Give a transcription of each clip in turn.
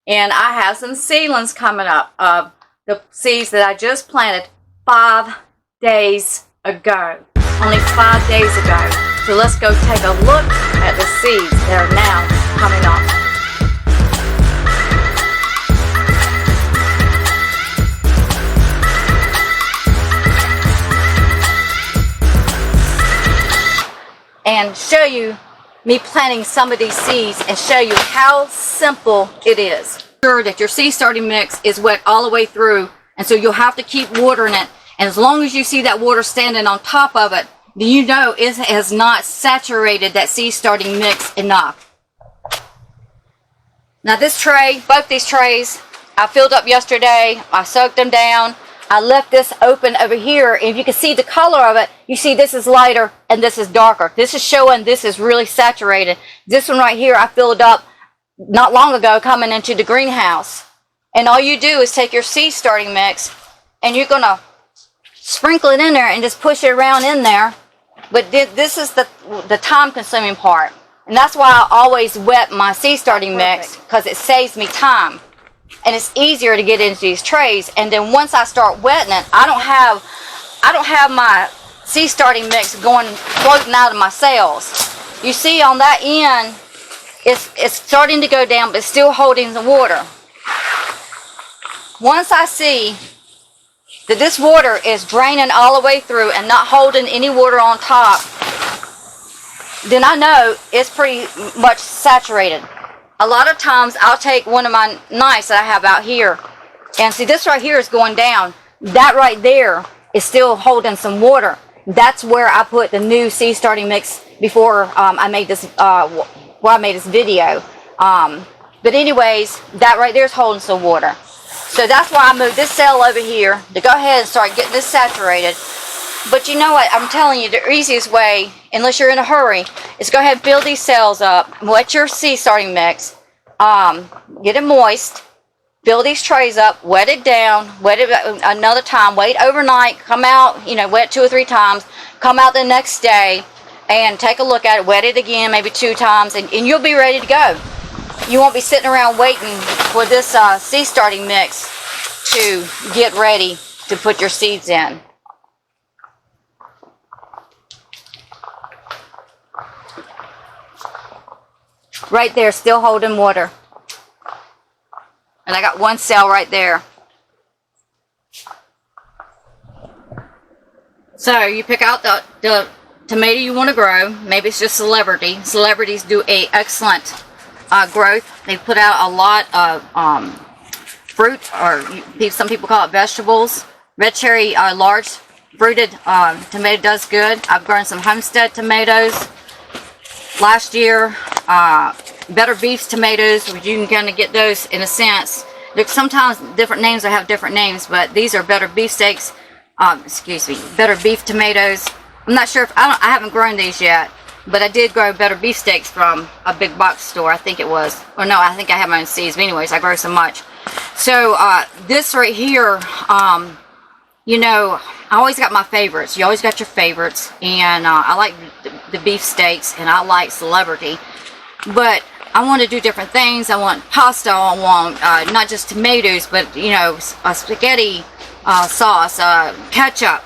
And I have some seedlings coming up of the seeds that I just planted 5 days ago. Only 5 days ago. So let's go take a look at the seeds that are now coming up. And show you me planting some of these seeds and show you how simple it is. Sure that your seed starting mix is wet all the way through, and so you'll have to keep watering it. And as long as you see that water standing on top of it, then you know it has not saturated that seed starting mix enough. Now this tray, both these trays, I filled up yesterday. I soaked them down. I left this open over here. If you can see the color of it, you see this is lighter and this is darker. This is showing this is really saturated. This one right here I filled up not long ago coming into the greenhouse. And all you do is take your seed starting mix and you're going to sprinkle it in there and just push it around in there. But this is the time consuming part. And that's why I always wet my seed starting mix, because it saves me time. And it's easier to get into these trays. And then once I start wetting it, I don't have my seed starting mix floating out of my cells. You see on that end, it's starting to go down, but it's still holding the water. Once I see that this water is draining all the way through and not holding any water on top, then I know it's pretty much saturated. A lot of times I'll take one of my knives that I have out here, and see this right here is going down. That right there is still holding some water. That's where I put the new seed starting mix before I made this video. But anyways, that right there is holding some water. So that's why I moved this cell over here to go ahead and start getting this saturated. But you know what? I'm telling you, the easiest way, unless you're in a hurry, is go ahead and fill these cells up, wet your seed starting mix, get it moist, fill these trays up, wet it down, wet it another time, wait overnight, come out, wet 2 or 3 times, come out the next day and take a look at it, wet it again, maybe 2 times, and you'll be ready to go. You won't be sitting around waiting for this seed starting mix to get ready to put your seeds in. Right there, still holding water. And I got one cell right there. So you pick out the tomato you want to grow. Maybe it's just Celebrity. Celebrities do an excellent growth. They put out a lot of fruit, or some people call it vegetables. Red cherry large fruited tomato does good. I've grown some Homestead tomatoes last year. Better Beef's tomatoes, which you can kind of get those in a sense. There's sometimes different names that have different names, but these are Better Beefsteaks. Better Beef tomatoes. I'm not sure if I haven't grown these yet, but I did grow Better Beefsteaks from a big box store, I think it was. Or no, I think I have my own seeds. But anyways, I grow so much. So this right here, I always got my favorites. You always got your favorites, and I like the beefsteaks, and I like Celebrity. But I want to do different things. I want pasta. I want not just tomatoes, but a spaghetti sauce, ketchup.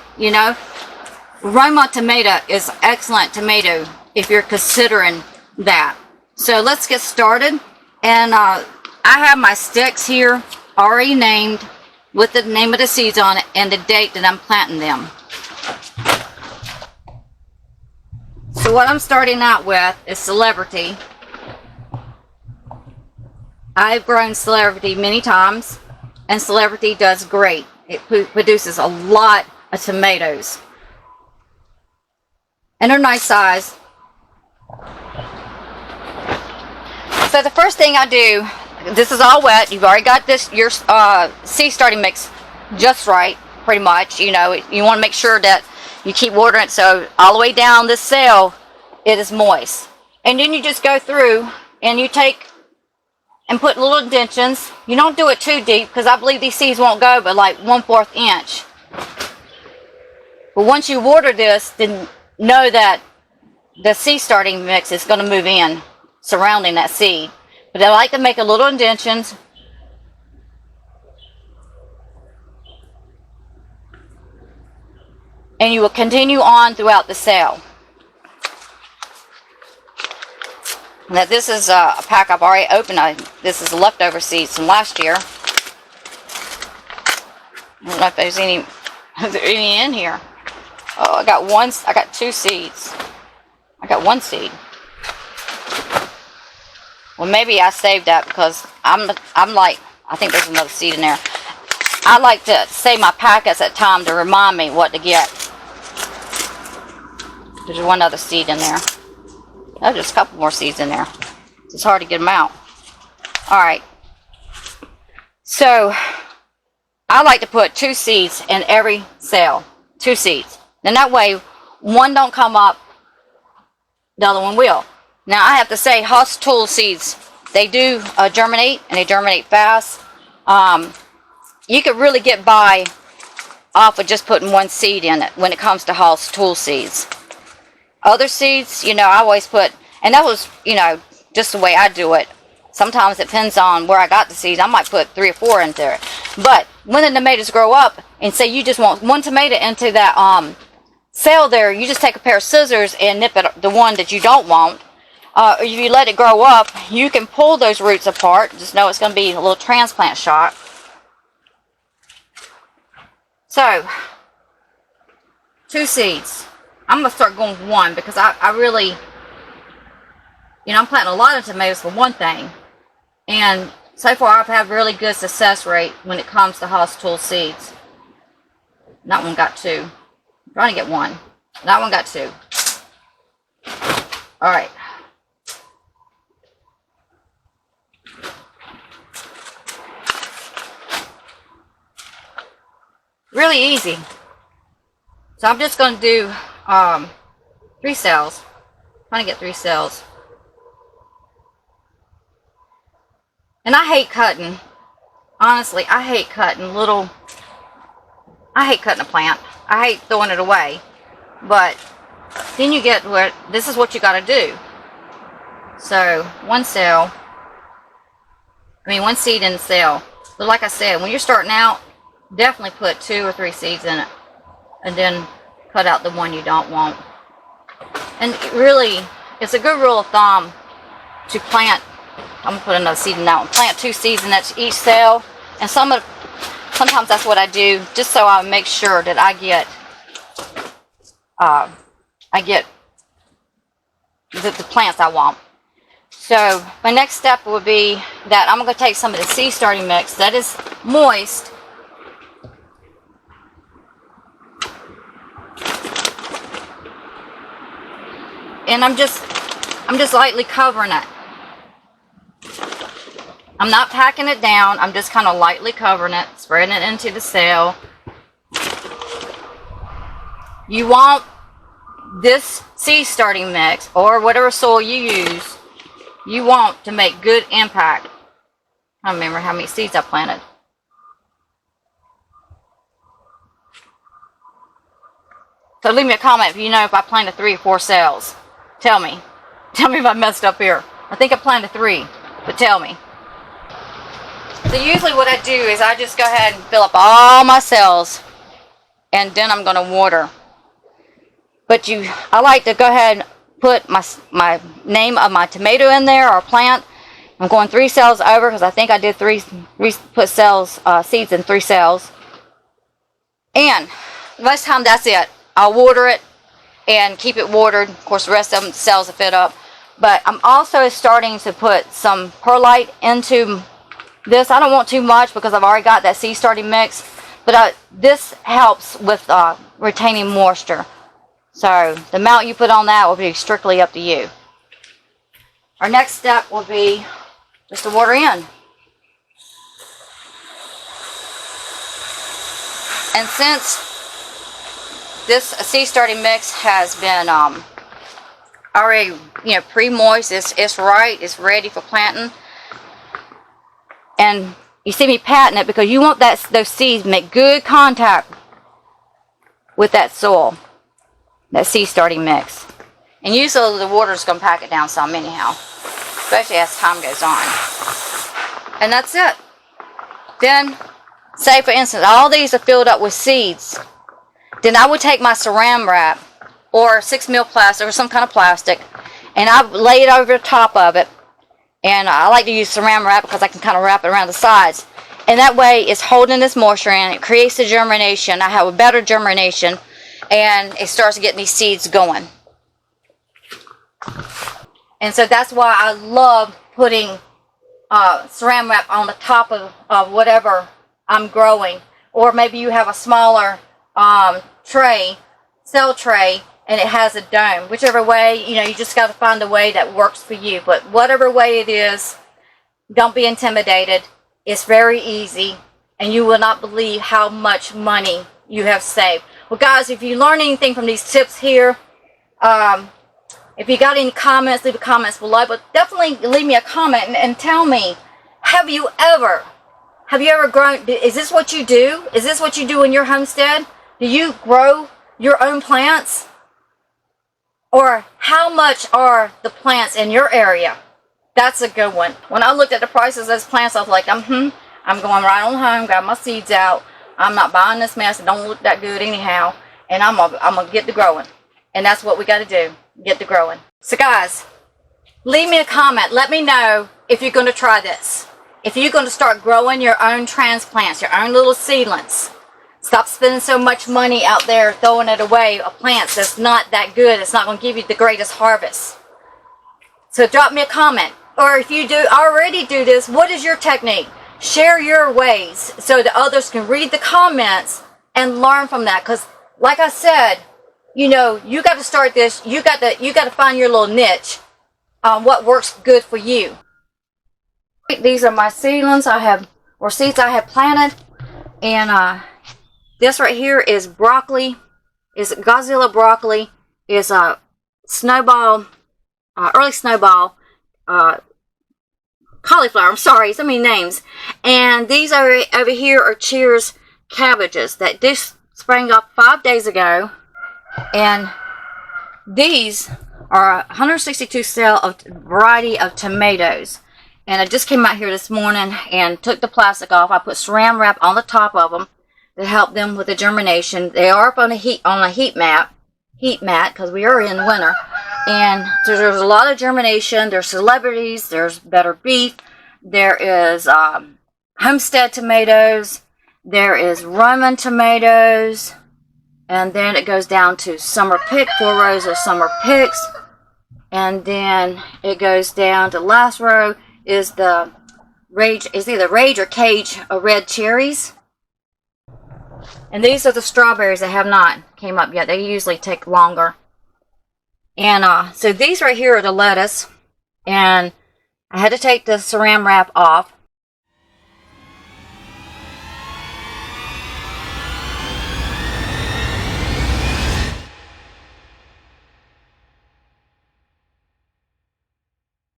Roma tomato is excellent tomato if you're considering that. So let's get started. And I have my sticks here already named with the name of the seeds on it and the date that I'm planting them. So what I'm starting out with is Celebrity. I've grown Celebrity many times, and Celebrity does great. It produces a lot of tomatoes, and they're nice size. So the first thing I do, this is all wet. You've already got your seed starting mix just right, pretty much. You want to make sure that you keep watering it so all the way down this cell it is moist. And then you just go through and you take and put little indentions. You don't do it too deep, because I believe these seeds won't go but like 1/4 inch. But once you water this, then know that the seed starting mix is going to move in surrounding that seed. But I like to make a little indentions And you will continue on throughout the sale. Now this is a pack I've already opened. This is leftover seeds from last year. I don't know if there's any in here. Oh, I got 2 seeds. I got 1 seed. Well, maybe I saved that because I'm like, I think there's another seed in there. I like to save my packets at time to remind me what to get. There's 1 other seed in there. Oh, there's a couple more seeds in there. It's hard to get them out. Alright. So, I like to put 2 seeds in every sale. 2 seeds. Then that way, one don't come up, the other one will. Now, I have to say, SUCESSFUL seeds, they do germinate, and they germinate fast. You could really get by off of just putting 1 seed in it when it comes to SUCESSFUL seeds. Other seeds, you know, I always put, and that was, you know, just the way I do it. Sometimes it depends on where I got the seeds. I might put 3 or 4 in there. But when the tomatoes grow up, and say you just want 1 tomato into that cell there, you just take a pair of scissors and nip it, the one that you don't want. If you let it grow up, you can pull those roots apart. Just know it's going to be a little transplant shot. So, 2 seeds. I'm going to start going with 1 because I really, you know, I'm planting a lot of tomatoes for one thing. And so far I've had really good success rate when it comes to SUCESSFUL seeds. That one got 2. I'm trying to get 1. That one got 2. Alright. Really easy. So I'm just going to do 3 cells. I'm trying to get 3 cells. And I hate cutting. Honestly, I hate cutting I hate cutting a plant. I hate throwing it away. But then you get where this is what you got to do. So 1 cell. 1 seed in the cell. But like I said, when you're starting out, definitely put 2 or 3 seeds in it. And then cut out the one you don't want. And really, it's a good rule of thumb to plant. I'm going to put another seed in that one. Plant 2 seeds in each cell. And sometimes that's what I do, just so I make sure that I get the plants I want. So my next step would be that I'm going to take some of the seed starting mix that is moist. And I'm just lightly covering it. I'm not packing it down. I'm just kind of lightly covering it, spreading it into the cell. You want this seed starting mix, or whatever soil you use, you want to make good impact. I don't remember how many seeds I planted. So leave me a comment if you know if I planted 3 or 4 cells. Tell me. Tell me if I messed up here. I think I planted 3, but tell me. So usually what I do is I just go ahead and fill up all my cells, and then I'm going to water. But I like to go ahead and put my name of my tomato in there, or plant. I'm going 3 cells over because I think I did put seeds in 3 cells. And most time that's it. I'll water it and keep it watered. Of course, the rest of them cells will fit up. But I'm also starting to put some perlite into this. I don't want too much because I've already got that seed starting mix. But this helps with retaining moisture. So the amount you put on that will be strictly up to you. Our next step will be just to water in. And since this seed starting mix has been already, pre-moist, it's right, it's ready for planting. And you see me patting it because you want those seeds to make good contact with that soil, that seed starting mix. And usually the water is going to pack it down some anyhow, especially as time goes on. And that's it. Then, say for instance, all these are filled up with seeds. then I would take my saran wrap or 6 mil plastic or some kind of plastic, and I lay it over the top of it. And I like to use saran wrap because I can kind of wrap it around the sides. And that way it's holding this moisture in. It creates the germination. I have a better germination, and it starts getting these seeds going. And so that's why I love putting saran wrap on the top of whatever I'm growing. Or maybe you have a smaller cell tray, and it has a dome. Whichever way, you just got to find a way that works for you. But whatever way it is, don't be intimidated. It's very easy, and you will not believe how much money you have saved. Well, guys, if you learn anything from these tips here, if you got any comments, leave the comments below. But definitely leave me a comment and tell me, have you ever grown? Is this what you do? Is this what you do in your homestead? Do you grow your own plants? Or how much are the plants in your area? That's a good one. When I looked at the prices of those plants, I was like, I'm going right on home, got my seeds out. I'm not buying this mess. It don't look that good anyhow. And I'm gonna get to growing. And that's what we got to do, get to growing. So guys, leave me a comment. Let me know if you're going to try this. If you're going to start growing your own transplants, your own little seedlings. Stop spending so much money out there throwing it away of plants that's not that good. It's not going to give you the greatest harvest. So drop me a comment. Or if you do already do this, what is your technique? Share your ways so that others can read the comments and learn from that. Because like I said, you got to start this. You got to find your little niche on what works good for you. These are my seedlings seeds I have planted, and this right here is broccoli, is Godzilla broccoli, is a snowball, early snowball, cauliflower. I'm sorry, so many names. And these over here are Cheers cabbages that just sprang up 5 days ago. And these are 162 cell of variety of tomatoes. And I just came out here this morning and took the plastic off. I put saran wrap on the top of them to help them with the germination. They are up on a heat mat because we are in winter. And so there's a lot of germination. There's celebrities. There's better beef. There is homestead tomatoes. There is Roman tomatoes. And then it goes down to summer pick, 4 rows of summer picks. And then it goes down to last row is the Rage, is either Rage or Cage of red cherries. And these are the strawberries that have not came up yet. They usually take longer. And so these right here are the lettuce. And I had to take the saran wrap off